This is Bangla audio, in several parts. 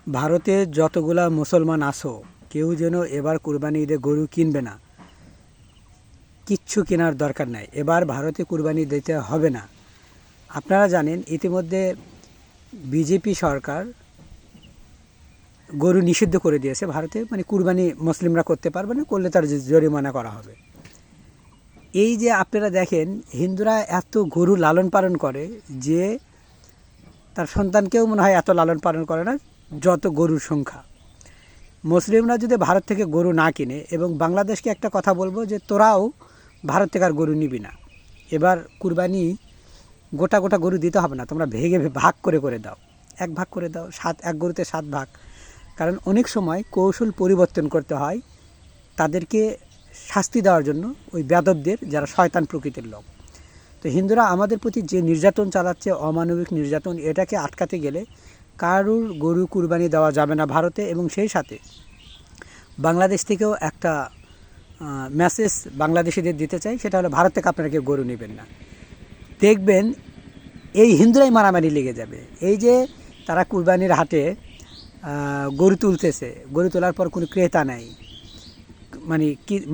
ভারতে যতগুলা মুসলমান আছো, কেউ যেন এবার কুরবানি ঈদে গরু কিনবে না। কিচ্ছু কেনার দরকার নাই, এবার ভারতে কুরবানি দিতে হবে না। আপনারা জানেন ইতিমধ্যে বিজেপি সরকার গরু নিষিদ্ধ করে দিয়েছে ভারতে, মানে কুরবানি মুসলিমরা করতে পারবে না, করলে তার জরিমানা করা হবে। এই যে আপনারা দেখেন, হিন্দুরা এত গরু লালন পালন করে যে তার সন্তানকেও মনে হয় এত লালন পালন করে না যত গরুর সংখ্যা। মুসলিমরা যদি ভারত থেকে গরু না কিনে, এবং বাংলাদেশকে একটা কথা বলবো যে তোরাও ভারত থেকে আর গরু নিবি না। এবার কুরবানি গোটা গোটা গরু দিতে হবে না, তোমরা ভেঙে ভাগ করে করে দাও, এক ভাগ করে দাও, এক গরুতে 7 ভাগ। কারণ অনেক সময় কৌশল পরিবর্তন করতে হয় তাদেরকে শাস্তি দেওয়ার জন্য, ওই বেদবদের যারা শয়তান প্রকৃতির লোক। তো হিন্দুরা আমাদের প্রতি যে নির্যাতন চালাচ্ছে, অমানবিক নির্যাতন, এটাকে আটকাতে গেলে কারুর গরু কুরবানি দেওয়া যাবে না ভারতে। এবং সেই সাথে বাংলাদেশ থেকেও একটা মেসেজ বাংলাদেশিদের দিতে চাই, সেটা হলো ভারত থেকে আপনারা কেউ গরু নেবেন না। দেখবেন এই হিন্দুরাই মারামারি লেগে যাবে। এই যে তারা কুরবানির হাটে গরু তুলতেছে, গরু তোলার পর কোনো ক্রেতা নাই,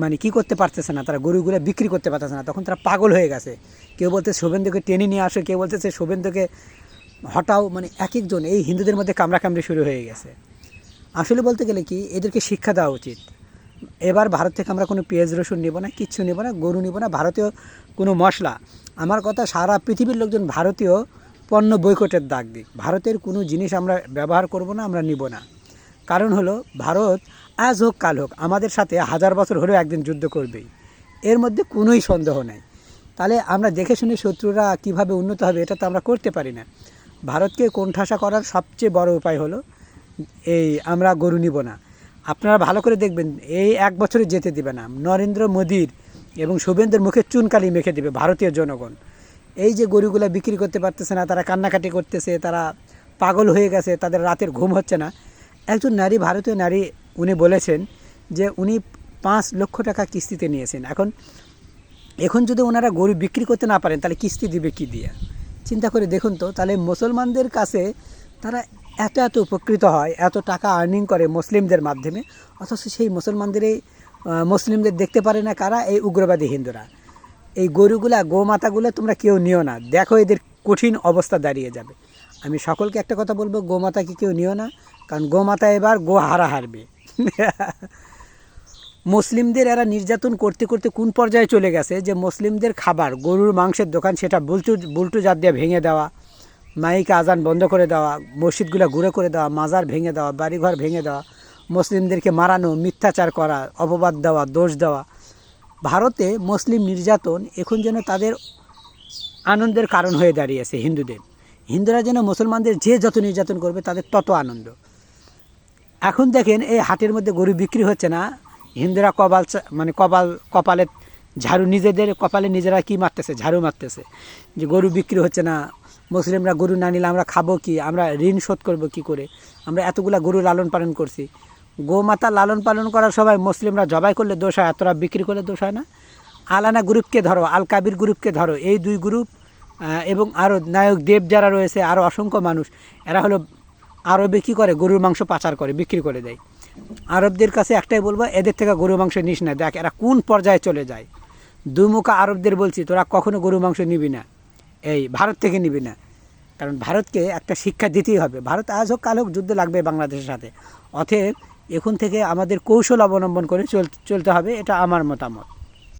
মানে কি করতে পারতেছে না, তারা গরুগুলো বিক্রি করতে পারতেছে না, তখন তারা পাগল হয়ে গেছে। কেউ বলতে শুভেন্দুকে টেনে নিয়ে আসে, কেউ বলতেছে শুভেন্দুকে হটাও। মানে এক একজন এই হিন্দুদের মধ্যে কামড়াকামড়ি শুরু হয়ে গেছে। আসলে বলতে গেলে কি, এদেরকে শিক্ষা দেওয়া উচিত। এবার ভারত থেকে আমরা কোনো পেঁয়াজ রসুন নেব না, কিচ্ছু নেব না, গরু নেব না, ভারতীয় কোনো মশলা। আমার কথা, সারা পৃথিবীর লোকজন ভারতীয় পণ্য বয়কটের দাগ দিক। ভারতের কোনো জিনিস আমরা ব্যবহার করব না, আমরা নিব না। কারণ হলো, ভারত আজ হোক কাল হোক আমাদের সাথে 1000 বছর হলেও একদিন যুদ্ধ করবেই, এর মধ্যে কোনোই সন্দেহ নেই। তাহলে আমরা দেখে শুনে শত্রুরা কিভাবে উন্নত হবে এটা তো আমরা করতে পারি না। ভারতকে কোণঠাসা করার সবচেয়ে বড় উপায় হলো এই, আমরা গরু নিব না। আপনারা ভালো করে দেখবেন, এই 1 বছরে যেতে দিবে না নরেন্দ্র মোদীর এবং শুভেন্দুর মুখে চুনকালি মেখে দিবে ভারতীয় জনগণ। এই যে গরুগুলো বিক্রি করতে পারতেছে না, তারা কান্নাকাটি করতেছে, তারা পাগল হয়ে গেছে, তাদের রাতের ঘুম হচ্ছে না। একজন নারী, ভারতীয় নারী, উনি বলেছেন যে উনি 5 লক্ষ টাকা কিস্তিতে নিয়েছেন। এখন যদি ওনারা গরু বিক্রি করতে না পারেন, তাহলে কিস্তি দিবে কি দিয়ে? চিন্তা করে দেখুন তো। তাহলে মুসলমানদের কাছে তারা এত এত উপকৃত হয়, এত টাকা আর্নিং করে মুসলিমদের মাধ্যমে, অথচ সেই মুসলিমদের দেখতে পারে না কারা? এই উগ্রবাদী হিন্দুরা। এই গরুগুলা, গোমাতাগুলো তোমরা কেউ নিও না, দেখো এদের কঠিন অবস্থা দাঁড়িয়ে যাবে। আমি সকলকে একটা কথা বলবো, গোমাতাকে কেউ নিও না, কারণ গোমাতা এবার হারবে। মুসলিমদের এরা নির্যাতন করতে করতে কোন পর্যায়ে চলে গেছে যে মুসলিমদের খাবার, গরুর মাংসের দোকান, সেটা বুলটু জাত দিয়ে ভেঙে দেওয়া, মাইকে আজান বন্ধ করে দেওয়া, মসজিদগুলো ঘুরে করে দেওয়া, মাজার ভেঙে দেওয়া, বাড়িঘর ভেঙে দেওয়া, মুসলিমদেরকে মারানো, মিথ্যাচার করা, অপবাদ দেওয়া, দোষ দেওয়া। ভারতে মুসলিম নির্যাতন এখন যেন তাদের আনন্দের কারণ হয়ে দাঁড়িয়েছে। হিন্দুরা যেন মুসলমানদের যে যত নির্যাতন করবে তাদের তত আনন্দ। এখন দেখেন, এই হাটের মধ্যে গরু বিক্রি হচ্ছে না, হিন্দুরা কপালে ঝাড়ু, নিজেদের কপালে নিজেরা কি মারতেছে? ঝাড়ু মারতেছে যে গরু বিক্রি হচ্ছে না। মুসলিমরা গরু না নিলে আমরা খাবো কি? আমরা ঋণ শোধ করবো কি করে? আমরা এতগুলা গরু লালন পালন করছি। গোমাতা লালন পালন করার সবাই মুসলিমরা জবাই করলে দোষ হয়, এতটা বিক্রি করলে দোষ হয় না? আলানা গ্রুপকে ধরো, আল কাবির গ্রুপকে ধরো, এই 2 গ্রুপ এবং আরও নায়ক দেব যারা রয়েছে, আরও অসংখ্য মানুষ, এরা হলো আরবে কী করে? গরুর মাংস পাচার করে, বিক্রি করে দেয়। আরবদের কাছে একটাই বলবো, এদের থেকে গরুর মাংস নিস না। দেখ এরা কোন পর্যায়ে চলে যায়। দুমুখা আরবদের বলছি, তোরা কখনো গরুর মাংস নিবি না, এই ভারত থেকে নিবি না। কারণ ভারতকে একটা শিক্ষা দিতেই হবে। ভারত আজ হোক কাল হোক যুদ্ধ লাগবে বাংলাদেশের সাথে। অতএব এখন থেকে আমাদের কৌশল অবলম্বন করে চলতে হবে, এটা আমার মতামত।